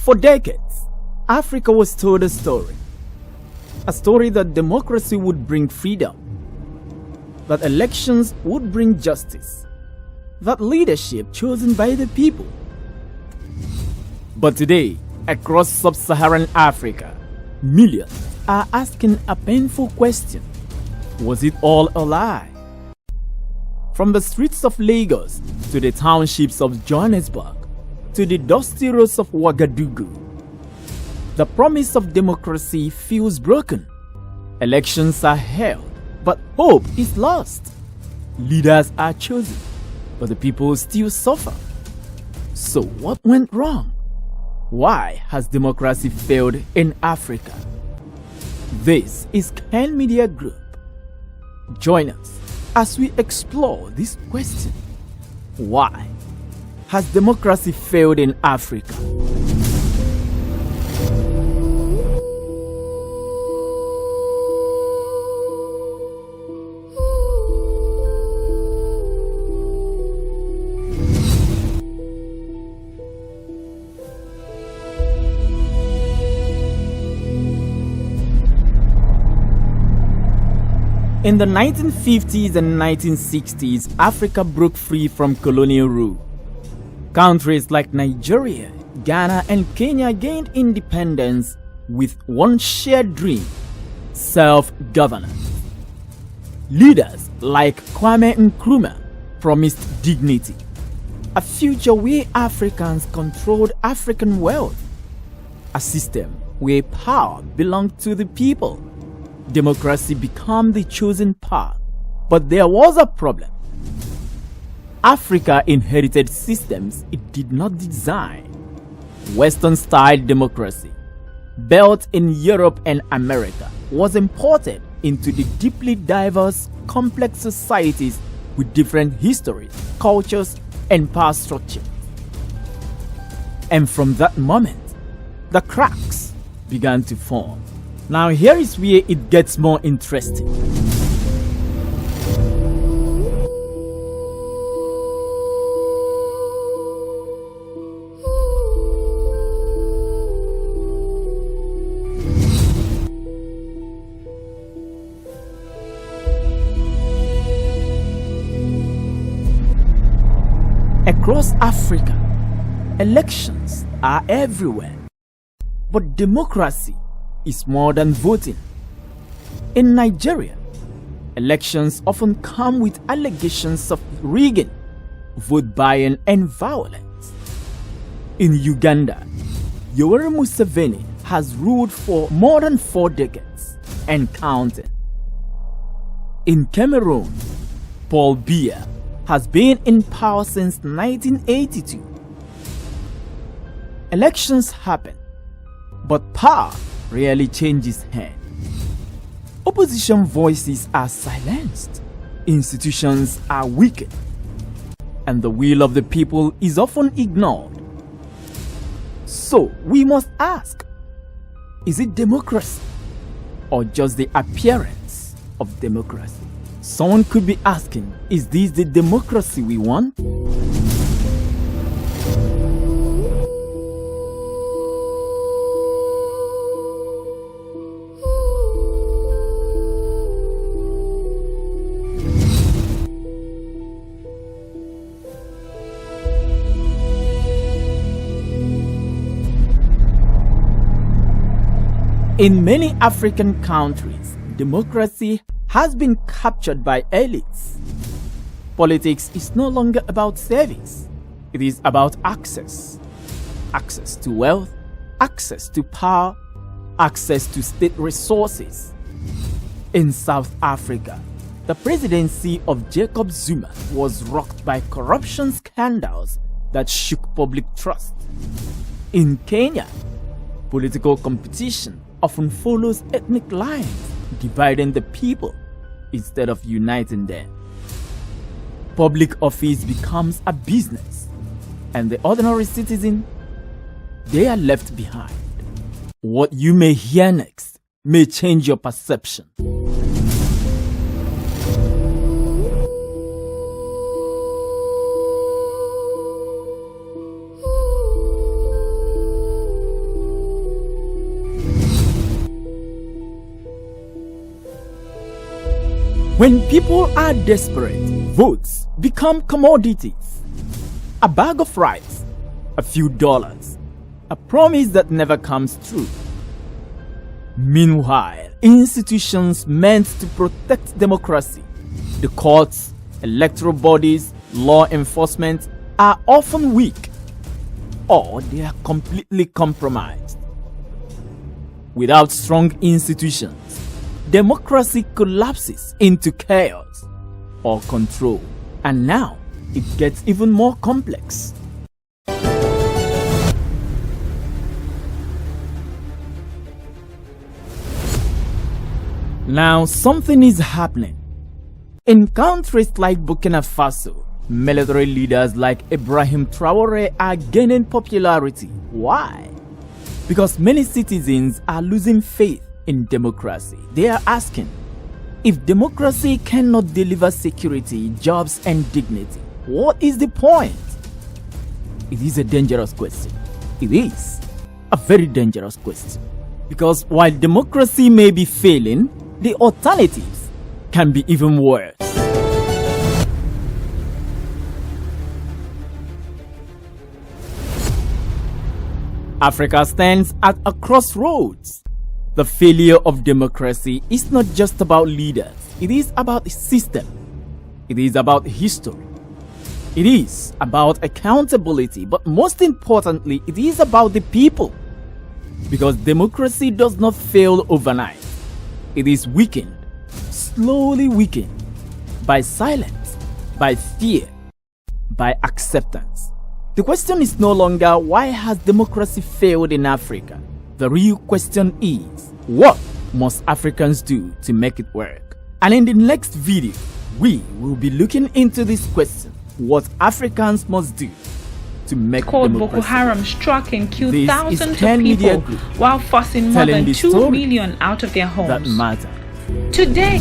For decades, Africa was told a story that democracy would bring freedom, that elections would bring justice, that leadership chosen by the people. But today, across sub-Saharan Africa, millions are asking a painful question. Was it all a lie? From the streets of Lagos to the townships of Johannesburg to the dusty roads of Ouagadougou, the promise of democracy feels broken. Elections are held, but hope is lost. Leaders are chosen, but the people still suffer. So what went wrong? Why has democracy failed in Africa? This is Kann Media Group. Join us as we explore this question. Why has democracy failed in Africa? In the 1950s and 1960s, Africa broke free from colonial rule. Countries like Nigeria, Ghana, and Kenya gained independence with one shared dream: self-governance. Leaders like Kwame Nkrumah promised dignity, a future where Africans controlled African wealth, a system where power belonged to the people. Democracy became the chosen path, but there was a problem. Africa inherited systems it did not design. Western-style democracy, built in Europe and America, was imported into the deeply diverse, complex societies with different histories, cultures, and power structures. And from that moment, the cracks began to form. Now here is where it gets more interesting. Across Africa, elections are everywhere, but democracy is more than voting. In Nigeria, elections often come with allegations of rigging, vote buying, and violence. In Uganda, Yoweri Museveni has ruled for more than 4 decades and counting. In Cameroon, Paul Biya has been in power since 1982. Elections happen, but power rarely changes hands. Opposition voices are silenced, institutions are weakened, and the will of the people is often ignored. So we must ask, is it democracy or just the appearance of democracy? Someone could be asking, is this the democracy we want? In many African countries, democracy has been captured by elites. Politics is no longer about service. It is about access. Access to wealth, access to power, access to state resources. In South Africa, the presidency of Jacob Zuma was rocked by corruption scandals that shook public trust. In Kenya, political competition often follows ethnic lines, dividing the people instead of uniting them. Public office becomes a business, and the ordinary citizen, they are left behind. What you may hear next may change your perception. When people are desperate, votes become commodities. A bag of rice, a few dollars, a promise that never comes true. Meanwhile, institutions meant to protect democracy, the courts, electoral bodies, law enforcement, are often weak, or they are completely compromised. Without strong institutions, democracy collapses into chaos or control, and now it gets even more complex. Now something is happening. In countries like Burkina Faso, military leaders like Ibrahim Traoré are gaining popularity. Why? Because many citizens are losing faith in democracy. They are asking, if democracy cannot deliver security, jobs and dignity, what is the point? It is a dangerous question. It is a very dangerous question. Because while democracy may be failing, the alternatives can be even worse. Africa stands at a crossroads. The failure of democracy is not just about leaders. It is about a system. It is about history. It is about accountability. But most importantly, it is about the people. Because democracy does not fail overnight. It is weakened, slowly weakened, by silence, by fear, by acceptance. The question is no longer, why has democracy failed in Africa? The real question is, what must Africans do to make it work? And in the next video, we will be looking into this question, what Africans must do to make democracy. Boko Haram struck and killed This thousands is of Kann Media people Group, while forcing more telling than the 2 story million out of their homes. that matter. Today,